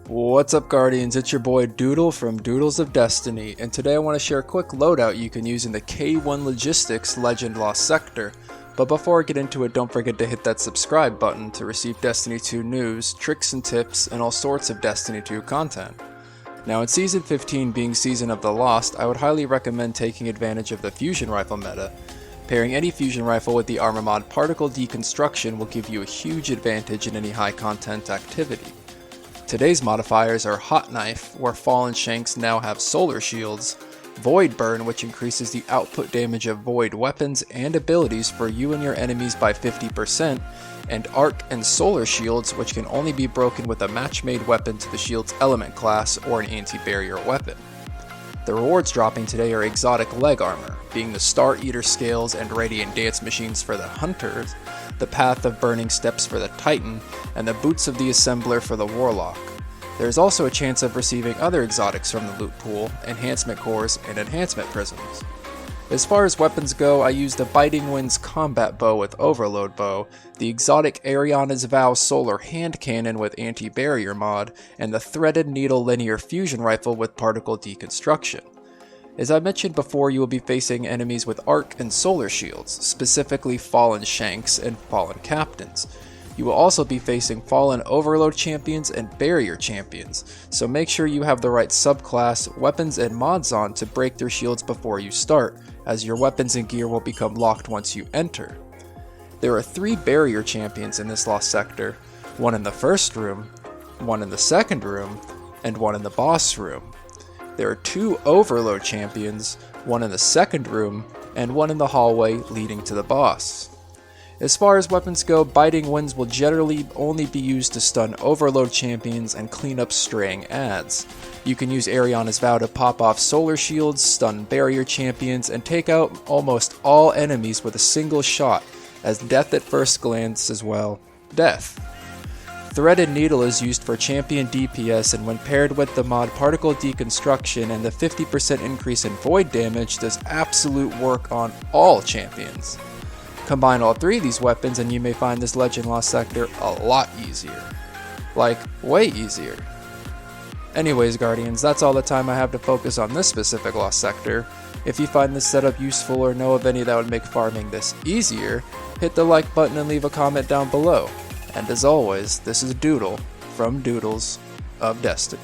What's up, Guardians? It's your boy Doodle from Doodles of Destiny, and today I want to share a quick loadout you can use in the K1 Logistics Legend Lost Sector. But before I get into it, don't forget to hit that subscribe button to receive Destiny 2 news, tricks and tips, and all sorts of Destiny 2 content. Now, in Season 15 being Season of the Lost, I would highly recommend taking advantage of the fusion rifle meta. Pairing any fusion rifle with the armor mod Particle Deconstruction will give you a huge advantage in any high content activity. Today's modifiers are Hot Knife, where fallen shanks now have solar shields, Void Burn, which increases the output damage of void weapons and abilities for you and your enemies by 50%, and Arc and Solar Shields, which can only be broken with a match-made weapon to the shield's element class or an anti-barrier weapon. The rewards dropping today are Exotic Leg Armor, being the Star Eater Scales and Radiant Dance Machines for the Hunters, the Path of Burning Steps for the Titan, and the Boots of the Assembler for the Warlock. There is also a chance of receiving other exotics from the loot pool, enhancement cores, and enhancement prisms. As far as weapons go, I used the Biting Winds combat bow with overload bow, the exotic Ariana's Vow solar hand cannon with anti-barrier mod, and the Threaded Needle linear fusion rifle with particle deconstruction. As I mentioned before, you will be facing enemies with Arc and Solar Shields, specifically Fallen Shanks and Fallen Captains. You will also be facing Fallen Overload Champions and Barrier Champions, so make sure you have the right subclass, weapons, and mods on to break their shields before you start, as your weapons and gear will become locked once you enter. There are 3 Barrier Champions in this Lost Sector, one in the first room, one in the second room, and one in the boss room. There are 2 Overload Champions, one in the second room, and one in the hallway leading to the boss. As far as weapons go, Biting Winds will generally only be used to stun Overload Champions and clean up straying adds. You can use Ariana's Vow to pop off Solar Shields, stun Barrier Champions, and take out almost all enemies with a single shot, as Death at First Glance as well. Death. Threaded Needle is used for champion DPS, and when paired with the mod Particle Deconstruction and the 50% increase in void damage, does absolute work on all champions. Combine all 3 of these weapons and you may find this Legend Lost Sector a lot easier. Like, way easier. Anyways, Guardians, that's all the time I have to focus on this specific Lost Sector. If you find this setup useful or know of any that would make farming this easier, hit the like button and leave a comment down below. And as always, this is Doodle from Doodles of Destiny.